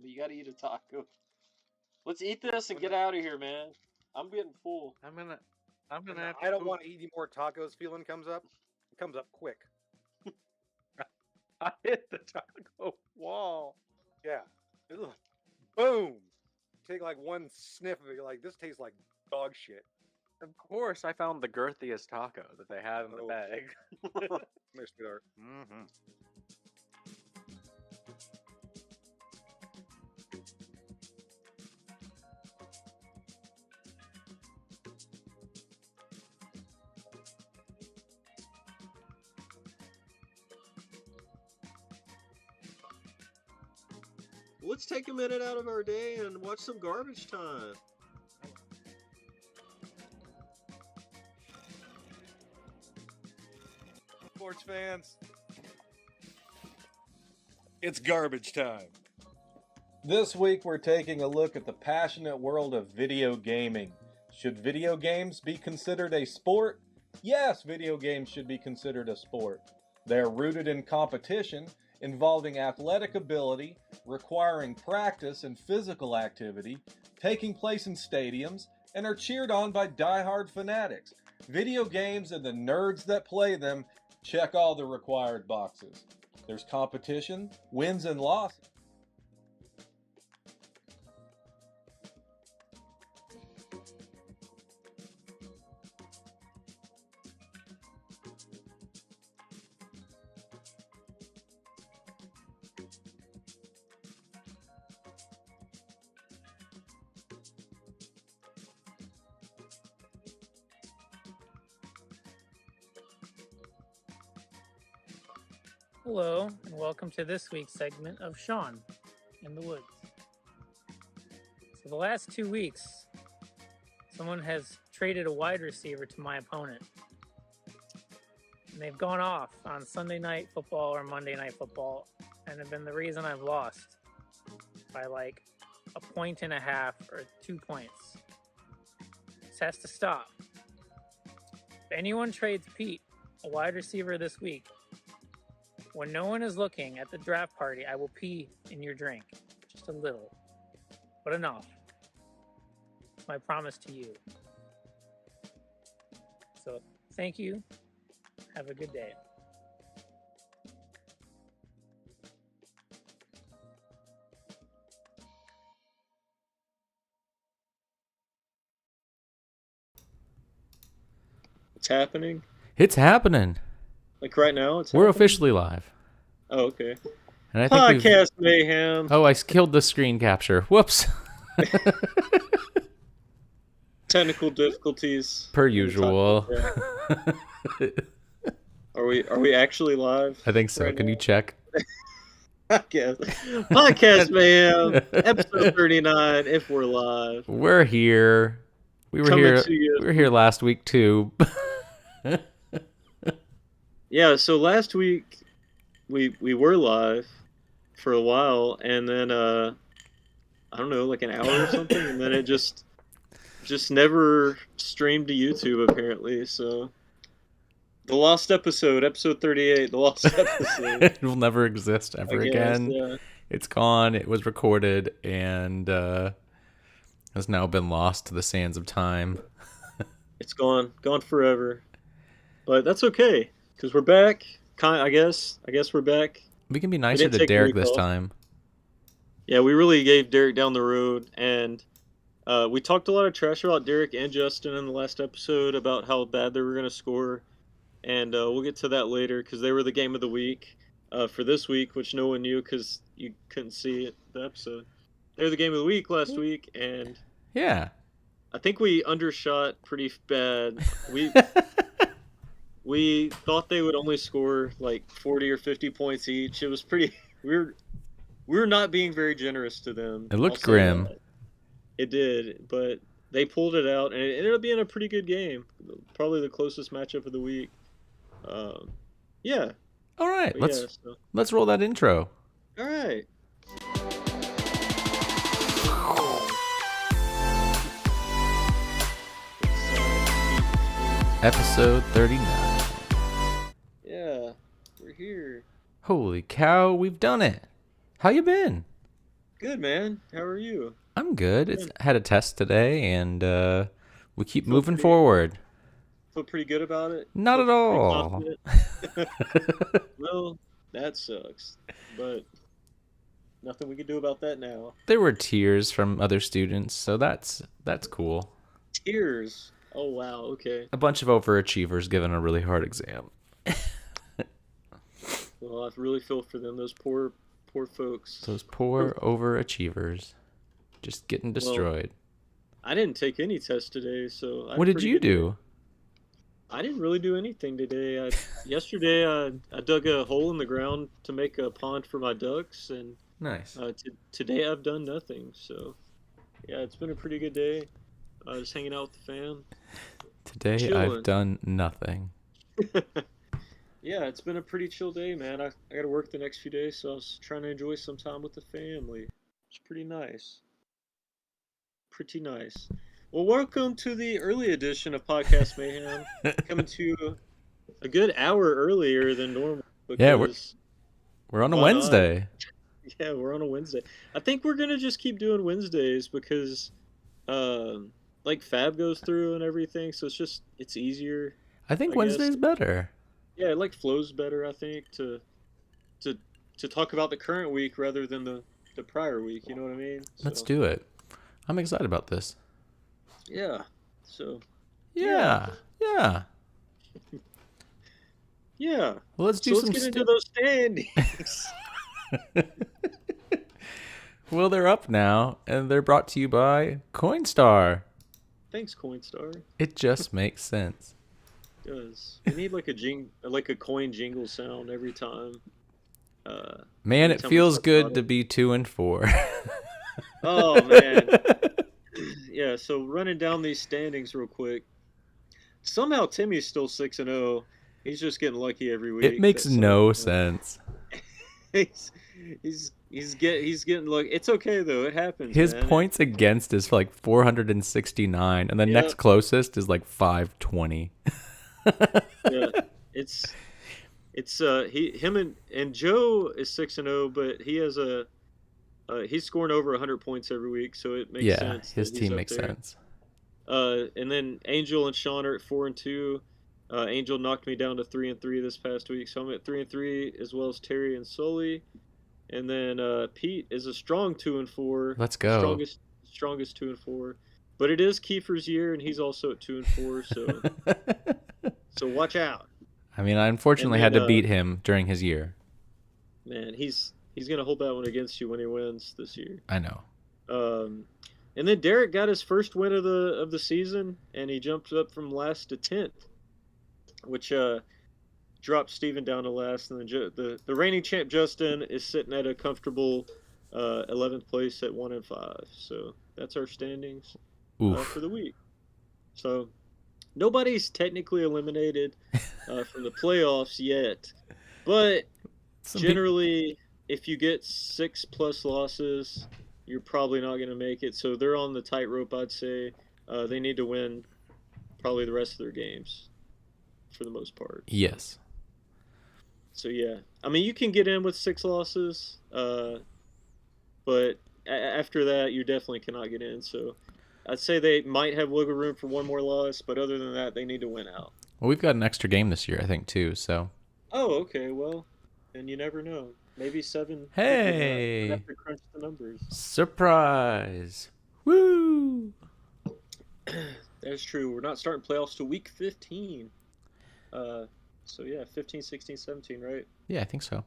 But you gotta eat a taco. Let's eat this and get out of here, man. I'm getting full. I'm gonna have I don't want to eat any more tacos. Feeling comes up. It comes up quick. I hit the taco wall. Yeah. Ugh. Boom. Take like one sniff of it. You're like, this tastes like dog shit. Of course, I found the girthiest taco that they had in the bag. Mr. Sweetheart. Mm-hmm. Let's take a minute out of our day and watch some Garbage Time. Sports fans, it's garbage time. This week we're taking a look at the passionate world of video gaming. Should video games be considered a sport? Yes, video games should be considered a sport. They are rooted in competition, involving athletic ability, requiring practice and physical activity, taking place in stadiums, and are cheered on by die-hard fanatics. Video games and the nerds that play them check all the required boxes. There's competition, wins and losses. Hello, and welcome to this week's segment of Sean in the Woods. For the last 2 weeks, someone has traded a wide receiver to my opponent. And they've gone off on Sunday Night Football or Monday Night Football and have been the reason I've lost by like 1.5 points or 2 points. This has to stop. If anyone trades Pete, a wide receiver this week, when no one is looking at the draft party, I will pee in your drink. Just a little. But enough. It's my promise to you. So, thank you. Have a good day. It's happening. It's happening. Like right now, it's We're happening? officially live. Oh, okay. And I think Podcast Mayhem. Oh, I killed the screen capture. Whoops. Technical difficulties. Per usual. Yeah. Are we actually live? I think so. right Can now? you check? Podcast Mayhem, episode 39, if we're live. We're here. We were Coming here. to you. We were here last week too. Yeah, so last week we were live for a while, and then I don't know, like an hour or something, and then it just never streamed to YouTube apparently. So the lost episode, episode 38, the lost episode. It will never exist ever I guess, again. yeah. It's gone. It was recorded and has now been lost to the sands of time. It's gone forever. But that's okay, because we're back. I guess we're back. We can be nicer didn't to take a Derek week this off. time. Yeah, we really gave Derek down the road, and we talked a lot of trash about Derek and Justin in the last episode about how bad they were going to score, and we'll get to that later because they were the game of the week for this week, which no one knew because you couldn't see the episode. They were the game of the week last week, and Yeah. I think we undershot pretty bad. We thought they would only score like 40 or 50 points each. It was pretty. We were not being very generous to them. It looked I'll say grim. that. It did, but they pulled it out, and it ended up being a pretty good game. Probably the closest matchup of the week. Yeah. All right. But Let's yeah, so. let's roll that intro. All right. Episode 39. Yeah, we're here. Holy cow, we've done it. How you been? Good, man. How are you? I'm good. It's had a test today, and we keep Feel moving pretty- forward. Feel pretty good about it? Not Feel at pretty all. confident? Well, that sucks. But nothing we can do about that now. There were tears from other students, so that's cool. Tears. Oh wow. Okay. A bunch of overachievers given a really hard exam. Well, I really feel for them. Those poor folks. Those poor overachievers, just getting destroyed. I didn't take any tests today, so. I had What a did pretty you good day. do? I didn't really do anything today. Yesterday, I dug a hole in the ground to make a pond for my ducks, and Nice. today I've done nothing. So, yeah, it's been a pretty good day. Just hanging out with the fam. Today chilling. I've done nothing. Yeah, it's been a pretty chill day, man. I got to work the next few days, so I was trying to enjoy some time with the family. It's pretty nice. Pretty nice. Well, welcome to the early edition of Podcast Mayhem. Coming to you a good hour earlier than normal. Yeah, Because, We're on a Why not? Wednesday. yeah, we're on a Wednesday. I think we're going to just keep doing Wednesdays because, like, Fab goes through and everything, so it's easier. I think I guess. Wednesday's better. Yeah, it like flows better, I think, to talk about the current week rather than the prior week. You know what I mean? Let's So, do it. I'm excited about this. Yeah. So Yeah. Yeah. yeah. Well, let's So do let's some get into those standings. Well, they're up now, and they're brought to you by Coinstar. Thanks, Coinstar. It just makes sense. It does. We need like a coin jingle sound every time. Man, Every it time we feels talk good about to it. be 2-4. Oh man. Yeah. So running down these standings real quick. Somehow Timmy's still 6-0. He's just getting lucky every week. It makes That's no something. sense. he's getting lucky. It's okay though. It happens. His man. points against is like 469, and the Yeah. next closest is like 520. Yeah. It's him and Joe is 6-0, but he has he's scoring over 100 points every week, so it makes Yeah, sense. his that he's team up makes there. sense. And then Angel and Sean are at 4-2. Angel knocked me down to 3-3 this past week, so I'm at 3-3 as well as Terry and Sully. And then Pete is a strong 2-4. Let's go. Strongest 2-4. But it is Kiefer's year, and he's also at 2-4. So watch out, I mean, I unfortunately And had then, to beat him during his year. man. He's gonna hold that one against you when he wins this year. I know. And then Derek got his first win of the season, and he jumped up from last to 10th, which dropped Steven down to last. And then the reigning champ Justin is sitting at a comfortable 11th place at 1-5. So that's our standings Oof. for the week. So nobody's technically eliminated from the playoffs yet, but Some generally, if you get 6+ losses, you're probably not going to make it. So they're on the tightrope, I'd say. They need to win probably the rest of their games for the most part. Yes. So, yeah. I mean, you can get in with 6 losses, but after that, you definitely cannot get in. So I'd say they might have wiggle room for one more loss, but other than that, they need to win out. Well, we've got an extra game this year, I think, too. So. Oh, okay. Well, and you never know. Maybe 7. Hey! We'd have to crunch the numbers. Surprise! Woo! That's true. We're not starting playoffs till week 15. So yeah, 15, 16, 17, right? Yeah, I think so.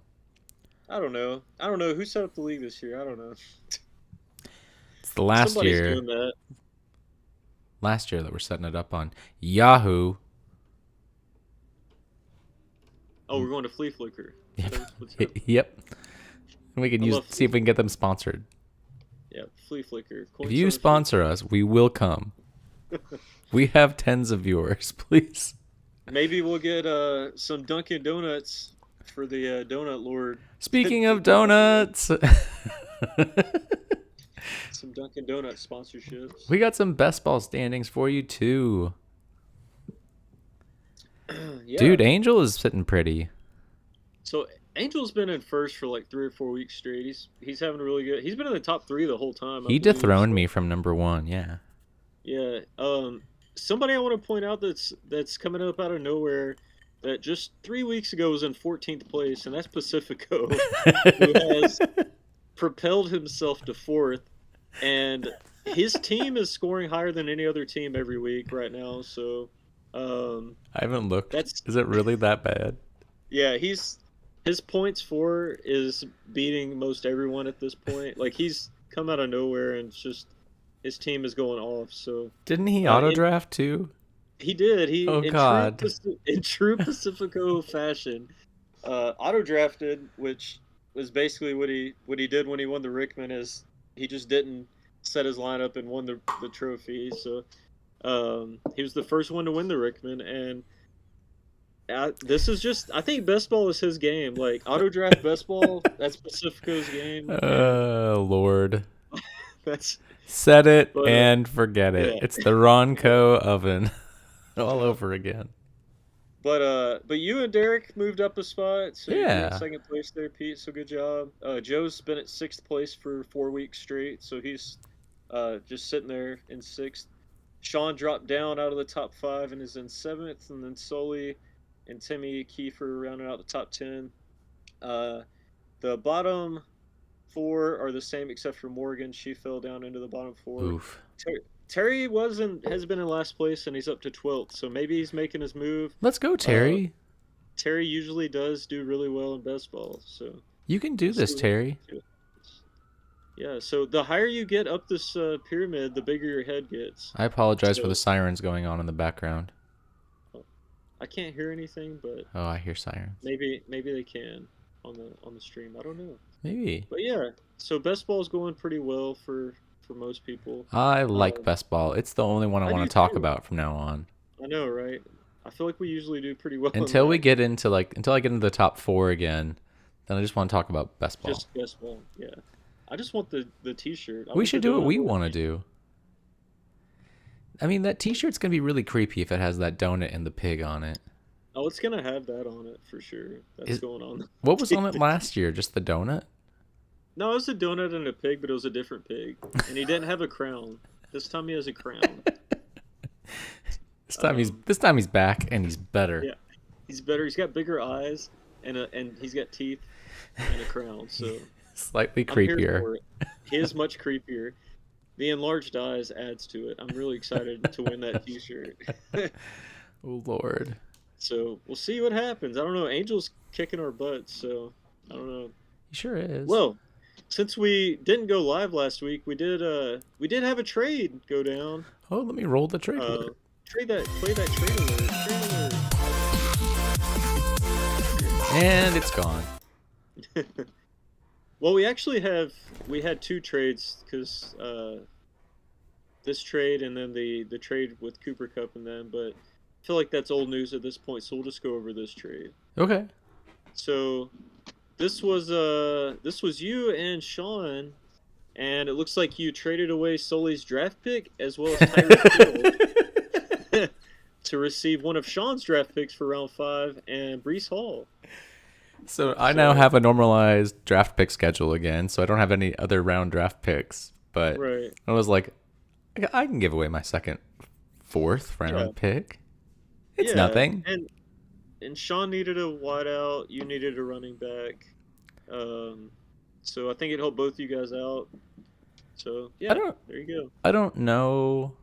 I don't know. Who set up the league this year? I don't know. It's the last Somebody's year. doing that. Last year that we're setting it up on Yahoo. Oh, we're going to Flea Flicker. Yep. What's up? Yep. And we could I use love see if we can get them sponsored. Yeah, Flea Flicker. If you sponsor us, we will come. We have tens of viewers, please. Maybe we'll get some Dunkin' Donuts for the Donut Lord. Speaking of donuts, Some Dunkin' Donut sponsorships. we got some best ball standings for you too. Yeah. Dude, Angel is sitting pretty. So Angel's been in first for like 3 or 4 weeks straight. He's having a really good. He's been in the top 3 the whole time. I He believe, dethroned so. me from number 1. Yeah. Yeah. Somebody I want to point out that's coming up out of nowhere that just 3 weeks ago was in 14th place, and that's Pacifico, who has propelled himself to 4th, and his team is scoring higher than any other team every week right now. So, I haven't looked. that's Is it really that bad? yeah. His points for is beating most everyone at this point. Like he's come out of nowhere, and it's just his team is going off. So Didn't he Uh, auto in- draft too? he did. He Oh, God. in true Pacifico fashion, auto drafted, which was basically what he did when he won the Rickman. Is he just didn't set his lineup and won the trophy. So he was the first one to win the Rickman, and this is just I think best ball is his game. Like auto draft best ball, that's Pacifico's game. Oh, Lord. That's Set it But, and forget it. yeah. It's the Ronco oven all over again. But you and Derek moved up a spot, so you're Yeah. in second place there, Pete. So good job. Joe's been at 6th place for 4 weeks straight, so he's just sitting there in 6th. Sean dropped down out of the top 5 and is in 7th, and then Sully and Timmy Kiefer rounding out the top 10. The bottom 4 are the same except for Morgan. She fell down into the bottom 4. Oof. Terry has been in last place, and he's up to 12th, so maybe he's making his move. Let's go, Terry. Terry usually does do really well in best ball, so You can do this, so- Terry. yeah. So the higher you get up this pyramid, the bigger your head gets. I apologize for So- the sirens going on in the background. I can't hear anything, but Oh, I hear sirens. maybe they can on the stream. I don't know, Maybe. but yeah. So best ball is going pretty well for most people. I like Um, best ball. It's the only one I I want do to talk too. about from now on. I know, right? I feel like we usually do pretty well in Until we that. get into until I get into the top 4 again, then I just want to talk about best ball. Just best ball. Yeah. I just want the T-shirt. I We want should the do what donut we hole. want to do. I mean, that T-shirt's gonna be really creepy if it has that donut and the pig on it. Oh, it's gonna have that on it for sure. That's Is- going on. What was on it last year? Just the donut? No, it was a donut and a pig, but it was a different pig, and he didn't have a crown. This time he has a crown. This time he's back and he's better. Yeah. He's better. He's got bigger eyes, and he's got teeth and a crown. So Slightly I'm here creepier. for it. He is much creepier. The enlarged eyes adds to it. I'm really excited to win that T-shirt. Oh Lord. So we'll see what happens. I don't know. Angel's kicking our butts, so I don't know. He sure is. Well, since we didn't go live last week, we did have a trade go down. Oh, let me roll the trade. Play that trade alert. And it's gone. Well, we had 2 trades because this trade and then the trade with Cooper Cup and them, but I feel like that's old news at this point, so we'll just go over this trade. Okay. So this was you and Sean, and it looks like you traded away Sully's draft pick as well as Tyreek Hill to receive one of Sean's draft picks for round 5 and Brees Hall. So I now have a normalized draft pick schedule again, so I don't have any other round draft picks. But Right. I was like, I can give away my second, 4th round Yeah. pick. It's Yeah, nothing. And Sean needed a wideout. You needed a running back. So I think it helped both you guys out. So yeah, there you go. I don't know,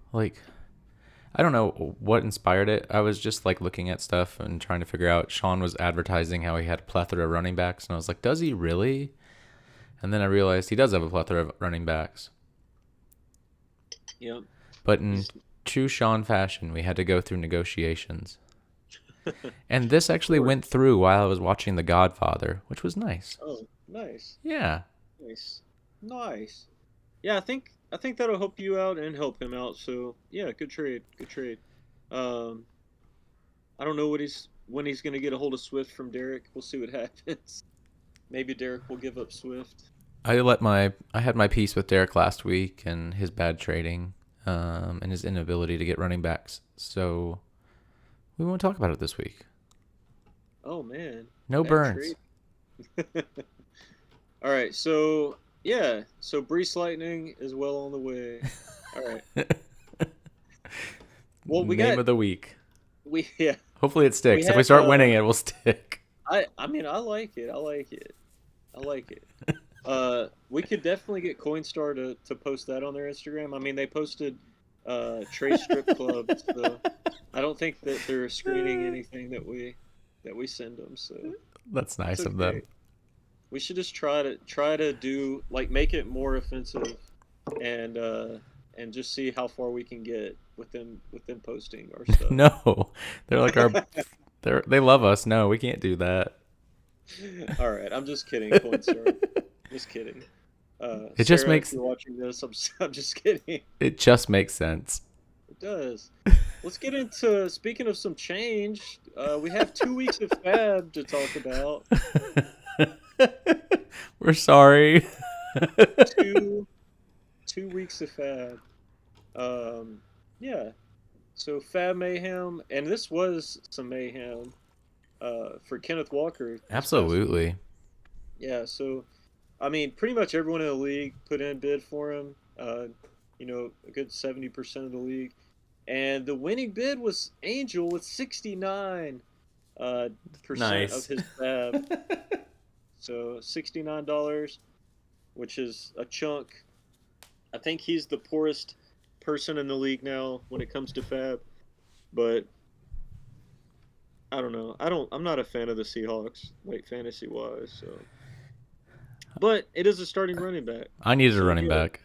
I don't know what inspired it. I was just looking at stuff and trying to figure out. Sean was advertising how he had a plethora of running backs, and I was like, does he really? And then I realized he does have a plethora of running backs. Yep. But in true Sean fashion, we had to go through negotiations. And this actually went through while I was watching The Godfather, which was nice. Oh, nice. Yeah. Nice. Yeah, I think that'll help you out and help him out. So yeah, good trade. I don't know when he's gonna get a hold of Swift from Derek. We'll see what happens. Maybe Derek will give up Swift. I had my piece with Derek last week and his bad trading, and his inability to get running backs. So we won't talk about it this week. Oh man. No Bad burns. trade. All right, so yeah, so Brees Lightning is well on the way. All right. Well, Name of the week. Yeah. Hopefully it sticks. If we had, start winning, it will stick. I mean, I like it. I like it. I like it. We could definitely get Coinstar to post that on their Instagram. I mean, they posted Trey Strip Club, so I don't think that they're screening anything that we send them. So That's nice it's of them. okay. We should just try to do like make it more offensive, and just see how far we can get with them posting our stuff. No, they're like they love us. No, we can't do that. All right, I'm just kidding, Coinstar. Just kidding. It just Sarah, makes- if you're watching this, I'm just kidding. It just makes sense. It does. Let's get into speaking of some change. We have 2 weeks of Fab to talk about. We're sorry. 2 weeks of Fab. Yeah. So Fab Mayhem, and this was some mayhem for Kenneth Walker. this past week. Absolutely. Yeah, so I mean, pretty much everyone in the league put in a bid for him. A good 70% of the league, and the winning bid was Angel with 69% Nice. of his Fab. So $69, which is a chunk. I think he's the poorest person in the league now when it comes to Fab, but I don't know. I'm not a fan of the Seahawks, like fantasy wise. So, but it is a starting running back. I needed a So running good. back.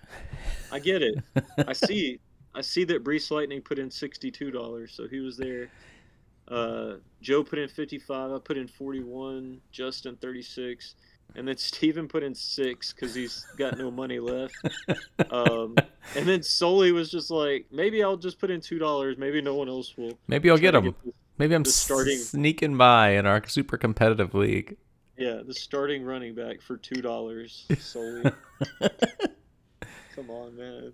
I get it. I see that Brees Lightning put in $62, so he was there. Joe put in 55. I put in 41. Justin 36, and then Steven put in 6 because he's got no money left. And then Sully was just like, maybe I'll just put in $2. Maybe no one else will. Maybe I'll try get to him. this- Maybe I'm the starting- sneaking by in our super competitive league. Yeah, the starting running back for $2. Sully. Come on, man.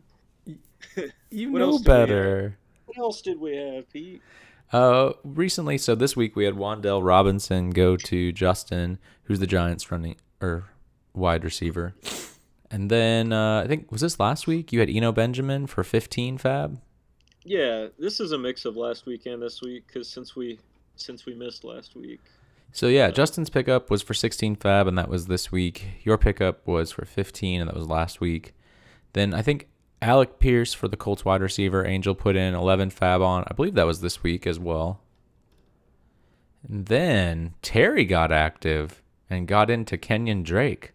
You What know else do we have? better. What else did we have, Pete? Recently, so this week we had Wan'Dale Robinson go to Justin, who's the Giants wide receiver. And then I think, was this last week? You had Eno Benjamin for 15 Fab? Yeah, this is a mix of last week and this week because since we missed last week. So yeah, Justin's pickup was for 16 Fab, and that was this week. Your pickup was for 15, and that was last week. Then I think Alec Pierce for the Colts wide receiver, Angel put in 11 Fab on. I believe that was this week as well. And then Terry got active and got into Kenyon Drake.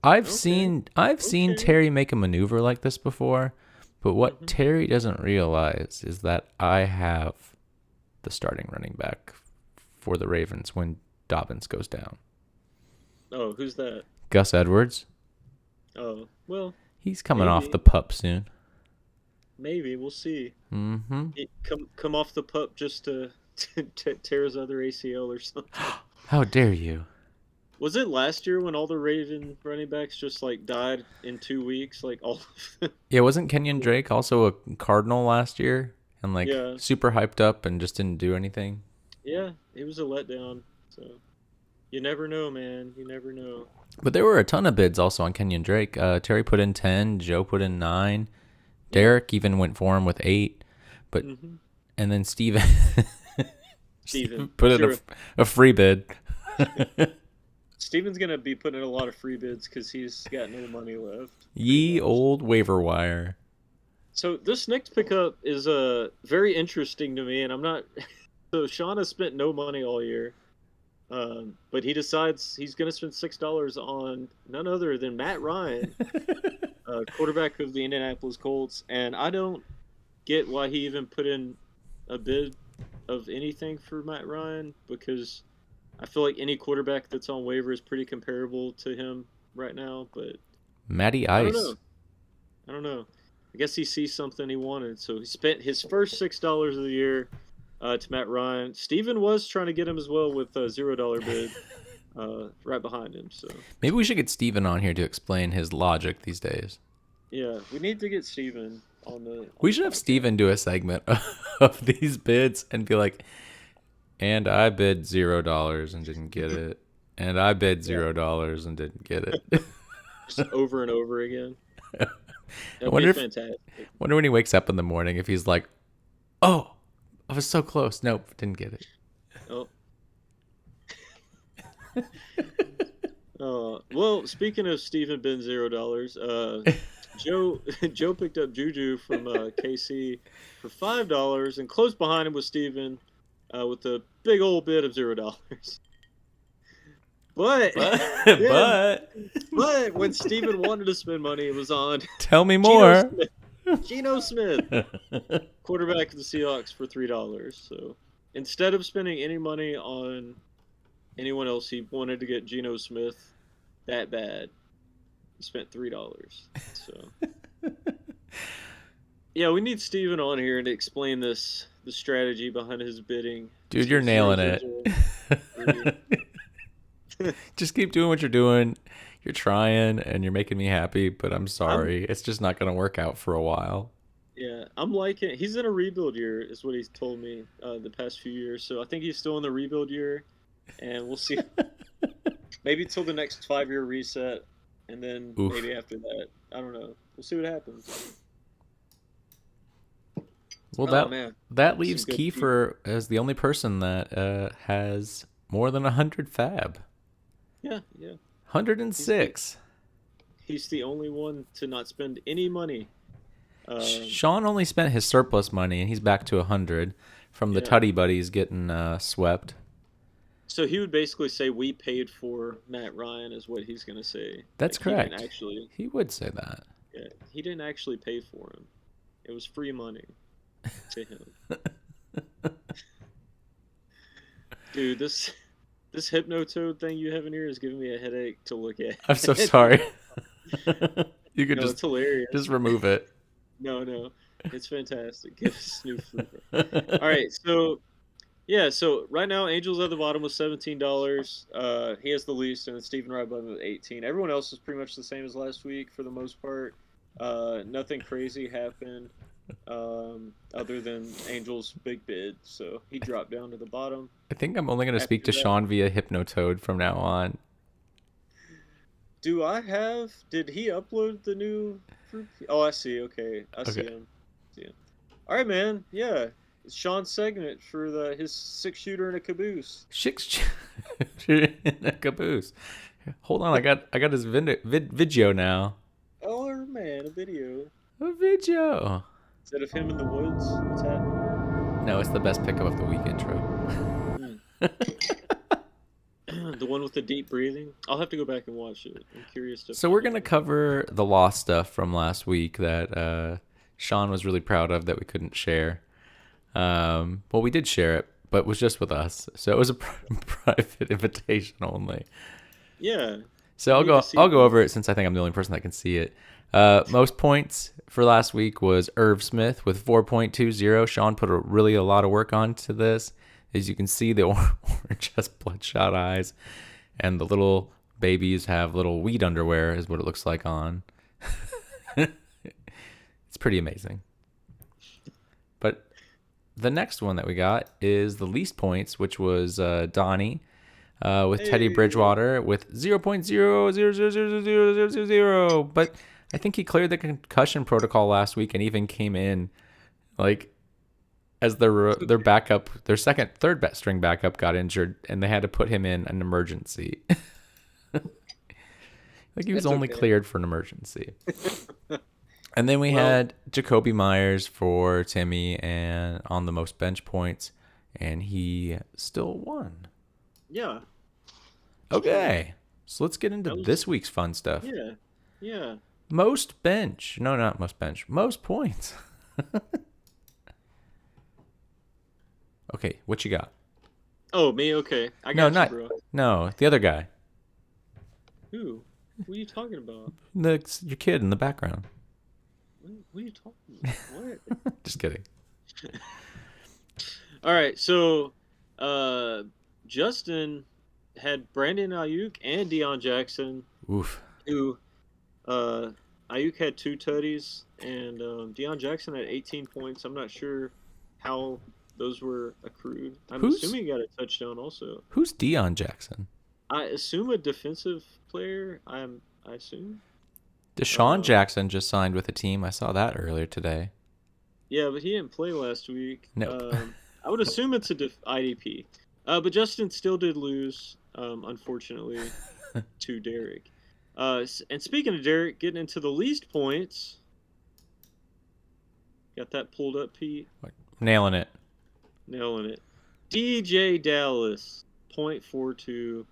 I've seen Terry make a maneuver like this before, but what Terry doesn't realize is that I have the starting running back for the Ravens when Dobbins goes down. Oh, who's that? Gus Edwards. Oh, well, He's coming off Maybe. the pup soon. maybe we'll see. Mm-hmm. He come off the pup just to tear his other ACL or something. How dare you? Was it last year when all the Raven running backs just like died in 2 weeks, like all of them? Yeah, wasn't Kenyon Drake also a Cardinal last year and like Yeah. super hyped up and just didn't do anything? Yeah, it was a letdown. So you never know, man. You never know. But there were a ton of bids also on Kenyon Drake. Terry put in 10, Joe put in 9, Derek even went for him with 8, but Mhm. and then Steven Steven, put in sure. a free bid. Steven's gonna be putting in a lot of free bids because he's got no money left. Ye old waiver wire. So this next pickup is very interesting to me, and I'm not. So Sean has spent no money all year, but he decides he's going to spend $6 on none other than Matt Ryan, quarterback of the Indianapolis Colts, and I don't get why he even put in a bid of anything for Matt Ryan because I feel like any quarterback that's on waiver is pretty comparable to him right now, but Matty I Ice. don't know. I guess he sees something he wanted, so he spent his first $6 of the year to Matt Ryan. Steven was trying to get him as well with a $0 bid right behind him. So Maybe we should get Steven on here to explain his logic these days. yeah, we need to get Steven on the. We should have Steven do a segment of these bids and be like, and I bid $0 and didn't get it. And I bid $0 and didn't get it. Just over and over again. I That'd wonder be fantastic. when he wakes up in the morning if he's like, "Oh, I was so close. Nope, didn't get it." Oh. Well, speaking of Stephen Ben $0, Joe picked up Juju from KC for $5, and close behind him was Stephen with a big old bid of $0. But when Stephen wanted to spend money, it was on Tell me more. Geno Smith, quarterback of the Seahawks, for $3. So instead of spending any money on anyone else, he wanted to get Geno Smith that bad. He spent $3. So yeah, we need Steven on here to explain the strategy behind his bidding. Dude, you're nailing it. Just keep doing what you're doing. You're trying and you're making me happy, but I'm sorry. It's just not going to work out for a while. Yeah, I'm liking it. He's in a rebuild year, is what he's told me the past few years. So I think he's still in the rebuild year, and we'll see. Maybe until the next 5-year reset, and then maybe after that. I don't know. We'll see what happens. Well, that leaves Kiefer as the only person that has more than 100 fab. Yeah. 106. He's the only one to not spend any money. Sean only spent his surplus money, and he's back to 100 from the Tutty Buddies getting swept. So he would basically say we paid for Matt Ryan, is what he's going to say. That's correct. He would say that. Yeah, he didn't actually pay for him. It was free money to him. Dude, this Hypnotoad thing you have in here is giving me a headache to look at. I'm so sorry. You could it's hilarious. Just remove it. No, it's fantastic. Give us new flavor. All right, so right now Angel's at the bottom with $17. He has the least, and then Stephen right above him with 18. Everyone else is pretty much the same as last week for the most part. Nothing crazy happened other than Angel's big bid, so he dropped down to the bottom. I think I'm only going to speak to Sean via Hypnotoad from now on. Did he upload the new? Oh, I see. Okay, I see him. All right, man. Yeah, it's Sean's segment for his 6-shooter in a caboose. 6-shooter in a caboose. Hold on, I got his video now. Oh man, a video. A video. Is that of him in the woods? What's happening? No, it's the best pickup of the week intro. The one with the deep breathing? I'll have to go back and watch it. I'm curious to. So we're going to cover the lost stuff from last week that Sean was really proud of that we couldn't share. Well, we did share it, but it was just with us. So it was a private invitation only. Yeah. So I'll go over it since I think I'm the only person that can see it. Most points for last week was Irv Smith with 4.20. Sean put a lot of work onto this. As you can see, the orange has bloodshot eyes, and the little babies have little weed underwear, is what it looks like on. It's pretty amazing. But the next one that we got is the least points, which was Donnie with Teddy Bridgewater with 0.000000. But I think he cleared the concussion protocol last week and even came in like as their backup, their third string backup got injured, and they had to put him in an emergency. Like he was only cleared for an emergency. And then we had Jacoby Myers for Timmy and on the most bench points, and he still won. Yeah. Okay, so let's get into this week's fun stuff. Yeah. Most bench. No, not most bench. Most points. Okay, what you got? Oh, me? Okay. I got you, bro. No, the other guy. Who? What are you talking about? Your kid in the background. What are you talking about? What? Just kidding. All right, so Justin had Brandon Ayuk and Deion Jackson. Oof. Who Ayuk had 2 tutties, and Deion Jackson had 18 points. I'm not sure how those were accrued. I'm assuming he got a touchdown also. Who's Deion Jackson? I assume a defensive player. I assume. Deshaun Jackson just signed with a team. I saw that earlier today. Yeah, but he didn't play last week. Nope. I would assume it's a IDP. But Justin still did lose, unfortunately, to Derek. And speaking of Derek, getting into the least points. Got that pulled up, Pete? Nailing it. Nailing it. DJ Dallas, 0.42.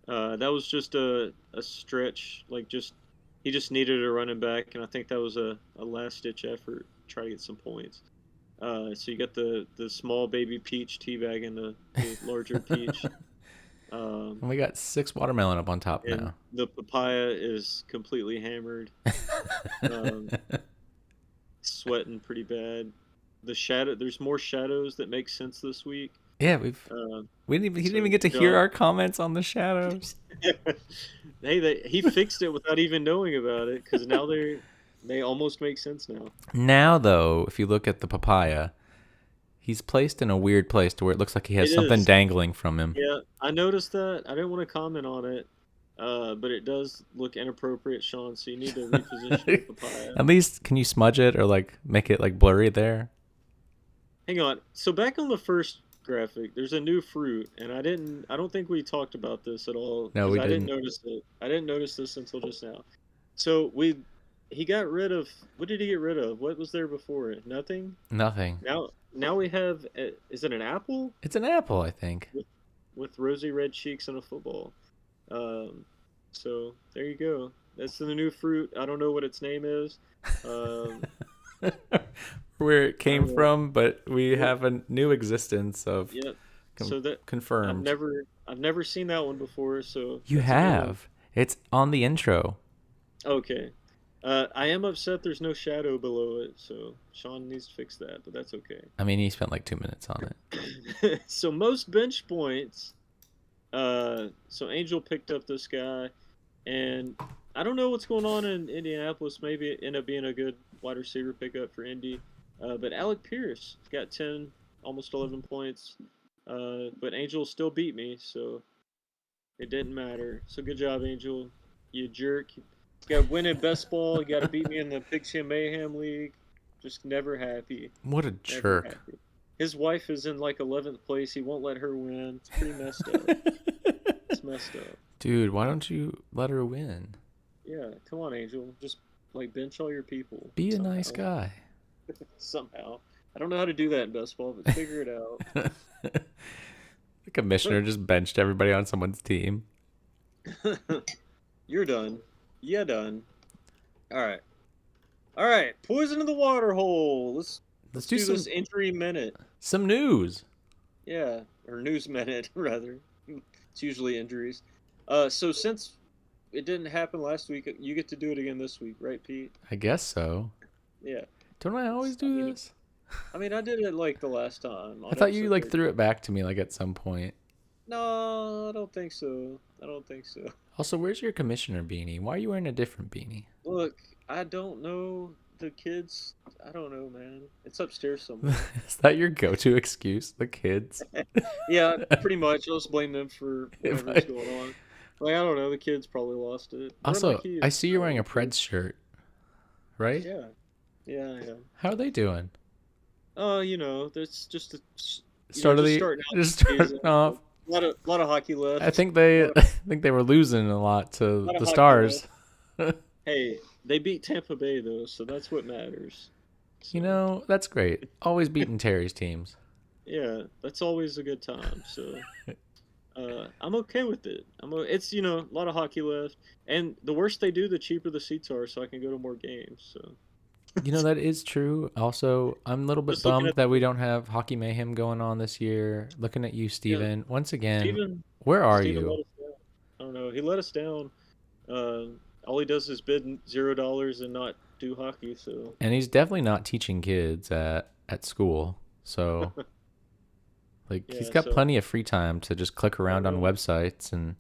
That was just a stretch. He just needed a running back, and I think that was a last-ditch effort to try to get some points. So you got the small baby peach teabagging the larger peach. And we got 6 watermelon up on top And now. the papaya is completely hammered. Sweating pretty bad. There's more shadows that make sense this week. Yeah, he didn't even get to hear our comments on the shadows. He fixed it without even knowing about it, because now they almost make sense now. Now, though, if you look at the papaya, he's placed in a weird place to where it looks like he has something dangling from him. Yeah, I noticed that. I didn't want to comment on it, but it does look inappropriate, Sean, so you need to reposition the papaya. At least, can you smudge it or make it blurry there? Hang on. So back on the first graphic, there's a new fruit, and I don't think we talked about this at all. No, we didn't notice it. I didn't notice this until just now. So he got rid of, what did he get rid of? What was there before it? Nothing? Nothing. Now we have, is it an apple? It's an apple, I think. With rosy red cheeks and a football. So there you go. That's the new fruit. I don't know what its name is. Where it came from, but we have a new existence of so that confirmed. I've never seen that one before. So you have. It's on the intro. Okay. I am upset there's no shadow below it, so Sean needs to fix that, but that's okay. I mean, he spent 2 minutes on it. So most bench points. So Angel picked up this guy, and I don't know what's going on in Indianapolis. Maybe it ended up being a good wide receiver pickup for Indy. But Alec Pierce got 10, almost 11 points. But Angel still beat me, so it didn't matter. So good job, Angel. You jerk. You got to win in best ball. You got to beat me in the Pigskin Mayhem League. Just never happy. What a jerk. Happy. His wife is in 11th place. He won't let her win. It's pretty messed up. It's messed up. Dude, why don't you let her win? Yeah, come on, Angel. Just bench all your people. Be a nice guy. Somehow. I don't know how to do that in best ball, but figure it out. The commissioner just benched everybody on someone's team. You're done. Yeah, done. All right. Poison in the water hole. Let's do this injury minute. Some news. Yeah, or news minute rather. It's usually injuries. So since it didn't happen last week, you get to do it again this week, right, Pete? I guess so. Yeah. Don't I always do this? I mean, I did it the last time. I thought you threw it back to me at some point. No, I don't think so. Also, where's your commissioner beanie? Why are you wearing a different beanie? Look, I don't know the kids. I don't know, man. It's upstairs somewhere. Is that your go-to excuse? The kids? Yeah, pretty much. I'll just blame them for whatever's going on. I don't know. The kids probably lost it. Also, I see you're wearing a Preds shirt, right? Yeah. How are they doing? That's just the starting off. A lot of hockey left. I think they were losing a lot to the Stars. Hey, they beat Tampa Bay though, so that's what matters. So, that's great. Always beating Terry's teams. Yeah, that's always a good time. So I'm okay with it. It's a lot of hockey left, and the worse they do, the cheaper the seats are, so I can go to more games. So. That is true. Also, I'm a little bit bummed that we don't have Hockey Mayhem going on this year. Looking at you, Steven. Yeah. Once again, where are you? I don't know. He let us down. All he does is bid $0 and not do hockey. So. And he's definitely not teaching kids at school. So, he's got plenty of free time to just click around on websites and.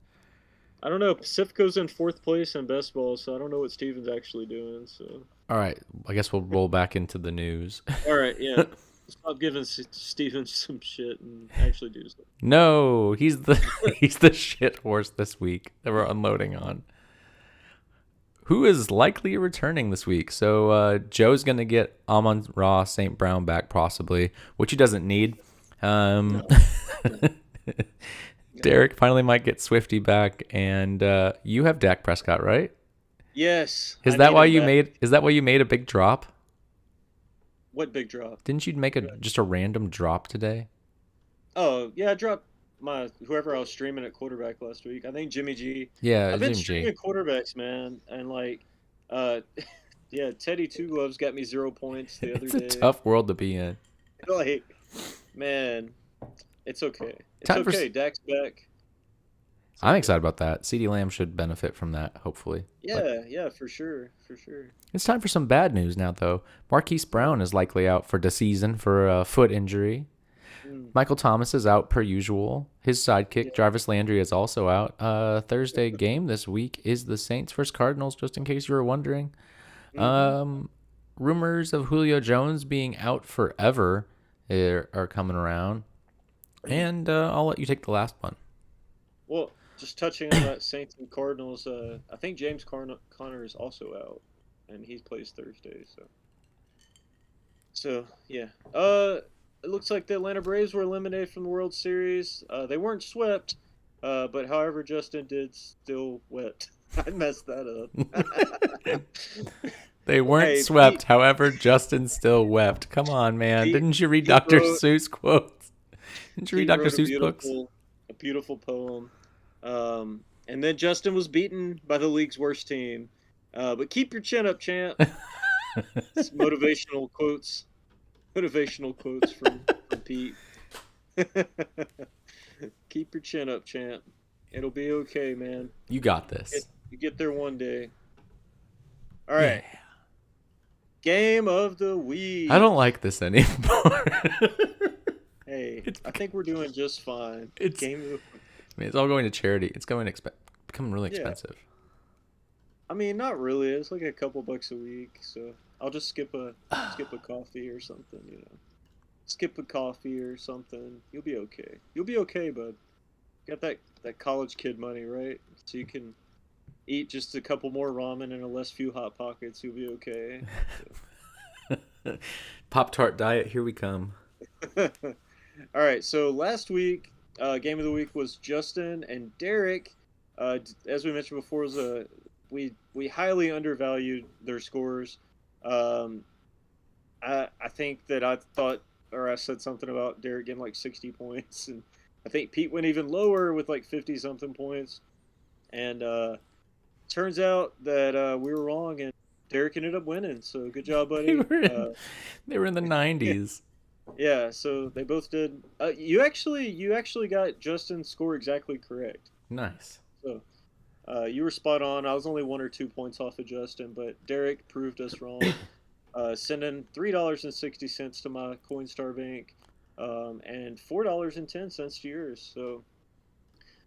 I don't know. Pacifico's in 4th place in best ball, so I don't know what Steven's actually doing. So. All right, I guess we'll roll back into the news. All right, yeah. Stop giving Steven some shit and actually do something. No, he's the he's the shit horse this week that we're unloading on. Who is likely returning this week? So Joe's gonna get Amon-Ra St. Brown back possibly, which he doesn't need. Derek finally might get Swifty back, and you have Dak Prescott, right? Yes. Is I that need why him you back. made? Is that why you made a big drop? What big drop? Didn't you make just a random drop today? Oh yeah, I dropped whoever I was streaming at quarterback last week. I think Jimmy G. Yeah, I've been Jimmy G. streaming quarterbacks, man, and like, yeah, Teddy Two Gloves got me 0 points the other It's day. a tough world to be in. Like, man, it's okay. It's Time for okay. Dak's back. It's I'm okay. excited about that. CeeDee Lamb should benefit from that, hopefully. Yeah, for sure. It's time for some bad news now, though. Marquise Brown is likely out for the season for a foot injury. Michael Thomas is out per usual. His sidekick, Jarvis Landry, is also out. Thursday game this week is the Saints vs. Cardinals, just in case you were wondering. Rumors of Julio Jones being out forever are coming around. And I'll let you take the last one. Well, just touching on that Saints and Cardinals, I think James Conner is also out, and he plays Thursday. So yeah. It looks like the Atlanta Braves were eliminated from the World Series. They weren't swept, but however, Justin did still wet. I messed that up. They weren't Hey, swept. Pete- However, Justin still wept. Come on, man. Pete- Didn't you read Pete Dr. wrote- Seuss quotes? Didn't you read He Dr. wrote Seuss books? a beautiful poem. And then Justin was beaten by the league's worst team. But keep your chin up, champ. It's motivational quotes. Motivational quotes from Pete. Keep your chin up, champ. It'll be okay, man. You got this. You get there one day. All right. Yeah. Game of the week. I don't like this anymore. Hey, I think we're doing just fine. It's- Game of I mean, it's all going to charity. It's going becoming really Yeah. expensive. I mean, not really. It's like a couple bucks a week, so I'll just skip a coffee or something, you know. Skip a coffee or something. You'll be okay. You'll be okay, bud. Got that college kid money, right? So you can eat just a couple more ramen and a less few hot pockets. You'll be okay. Pop-Tart diet, here we come. All right. So last week, game of the week was Justin and Derek. As we mentioned before, was we highly undervalued their scores. I think that I said something about Derek getting like 60 points, and I think Pete went even lower with like 50 something points. And turns out that we were wrong, and Derek ended up winning. So good job, buddy. They were in the 90s. Yeah, so they both did. You actually got Justin's score exactly correct. Nice. So you were spot on. I was only 1 or 2 points off of Justin, but Derek proved us wrong. Sending $3.60 to my Coinstar Bank, and $4.10 to yours. So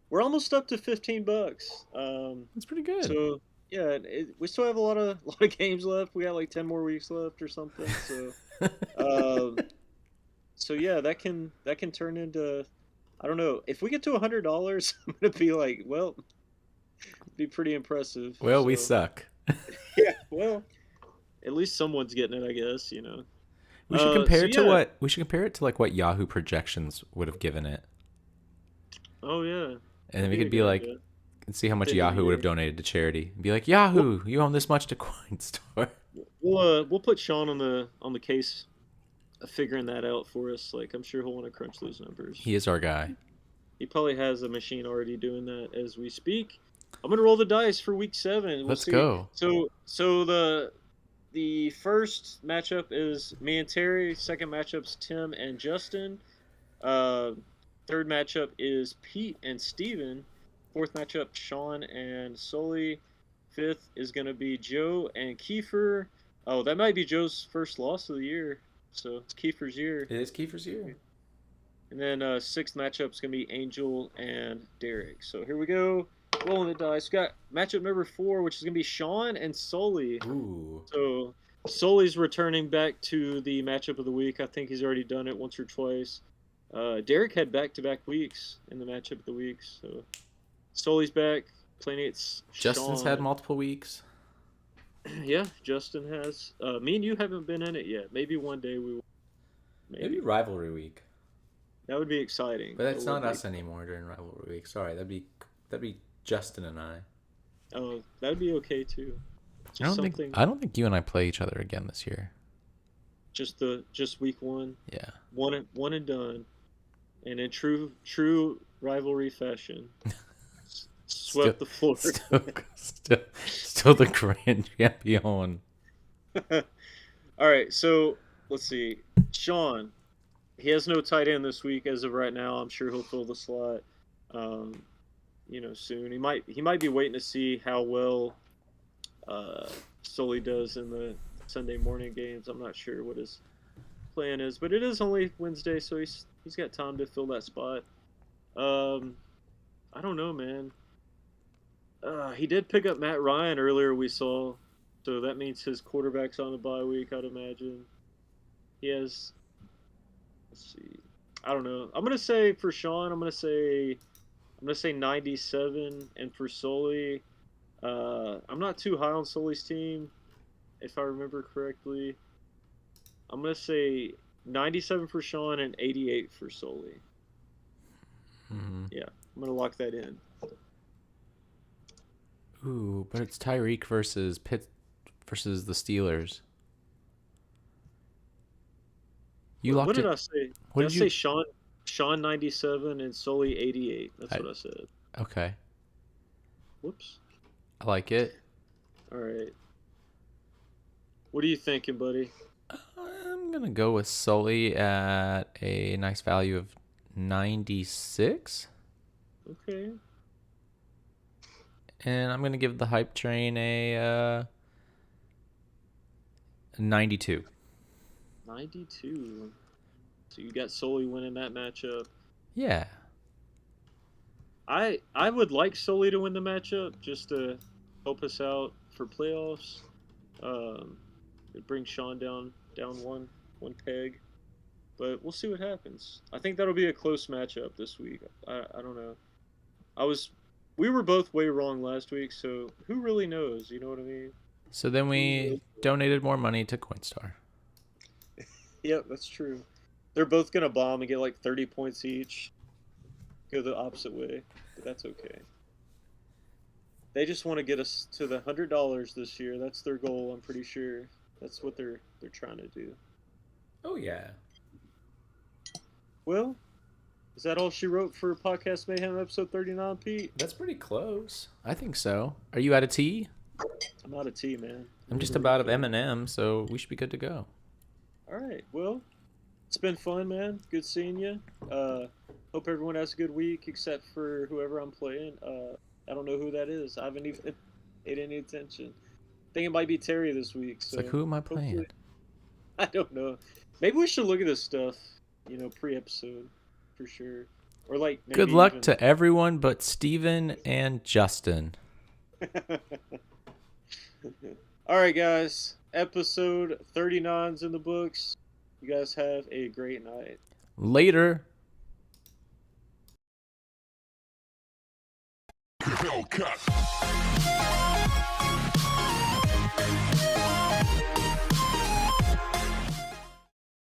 we're almost up to $15. That's pretty good. So yeah, we still have a lot of games left. We got like 10 more weeks left or something. So. So yeah, that can turn into, I don't know, if we get to $100, I'm gonna be like, well, it'd be pretty impressive. Well, we So, suck. Yeah, well, at least someone's getting it, I guess. You know. We should compare it to yeah. what like what Yahoo projections would have given it, Oh yeah. and then we Be a could be good like, idea. and see how much Then Yahoo we- would have donated to charity. Be like, Yahoo, you own this much to Coinstar. We'll put Sean on the case of figuring that out for us. Like, I'm sure he'll want to crunch those numbers. He is our guy. He probably has a machine already doing that as we speak. I'm gonna roll the dice for week 7. We'll Let's see. go. So the first matchup is me and Terry. Second matchup's Tim and Justin. Third matchup is Pete and Steven. Fourth matchup, Sean and Sully. Fifth is gonna be Joe and Kiefer. Oh, that might be Joe's first loss of the year. So it's Kiefer's year. It is Kiefer's year. And then sixth matchup's going to be Angel and Derek. So here we go. Rolling the dice. We got matchup number 4, which is going to be Sean and Sully. Ooh. So Sully's returning back to the matchup of the week. I think he's already done it once or twice. Derek had back-to-back weeks in the matchup of the week, so Sully's back. Playing against Justin's Sean. had multiple weeks. Yeah, Justin has. Me and you haven't been in it yet. Maybe one day we will. Maybe rivalry week. That would be exciting. But that's not us anymore during rivalry week. Sorry, that'd be Justin and I. Oh, that'd be okay too. I don't think you and I play each other again this year. Just week one. Yeah. One and done. And in true rivalry fashion, swept the floor. Still the grand champion. All right, so let's see. Sean, he has no tight end this week as of right now. I'm sure he'll fill the slot, soon. He might be waiting to see how well Sully does in the Sunday morning games. I'm not sure what his plan is, but it is only Wednesday, so he's got time to fill that spot. I don't know, man. He did pick up Matt Ryan earlier, we saw, so that means his quarterback's on the bye week, I'd imagine. He has, let's see, I don't know. I'm gonna say for Sean, I'm gonna say 97, and for Sully, I'm not too high on Sully's team, if I remember correctly. I'm gonna say 97 for Sean and 88 for Sully. Mm-hmm. Yeah, I'm gonna lock that in. Ooh, but it's Tyreek versus Pitt versus the Steelers. What did I say? What Did did I say Sean 97 and Sully 88? That's what I said. Okay. Whoops. I like it. All right. What are you thinking, buddy? I'm gonna go with Sully at a nice value of 96. Okay. And I'm gonna give the hype train a 92. 92. So you got Sully winning that matchup. Yeah. I would like Sully to win the matchup just to help us out for playoffs. It brings Sean down one peg, but we'll see what happens. I think that'll be a close matchup this week. I don't know. We were both way wrong last week, so who really knows? You know what I mean? So then we donated more money to Coinstar. Yep, that's true. They're both gonna bomb and get like 30 points each. Go the opposite way, but that's okay. They just want to get us to the $100 this year. That's their goal. I'm pretty sure. That's what they're trying to do. Oh yeah. Well, is that all she wrote for Podcast Mayhem episode 39, Pete? That's pretty close. I think so. Are you out of tea? I'm out of tea, man. I'm just about of M&M, so we should be good to go. All right. Well, it's been fun, man. Good seeing you. Hope everyone has a good week, except for whoever I'm playing. I don't know who that is. I haven't even paid any attention. I think it might be Terry this week. So It's like, who am I playing? I don't know. Maybe we should look at this stuff, pre-episode, for sure. Or like. Maybe Good luck to everyone but Steven and Justin. All right, guys. Episode 39's in the books. You guys have a great night. Later. Hellcat.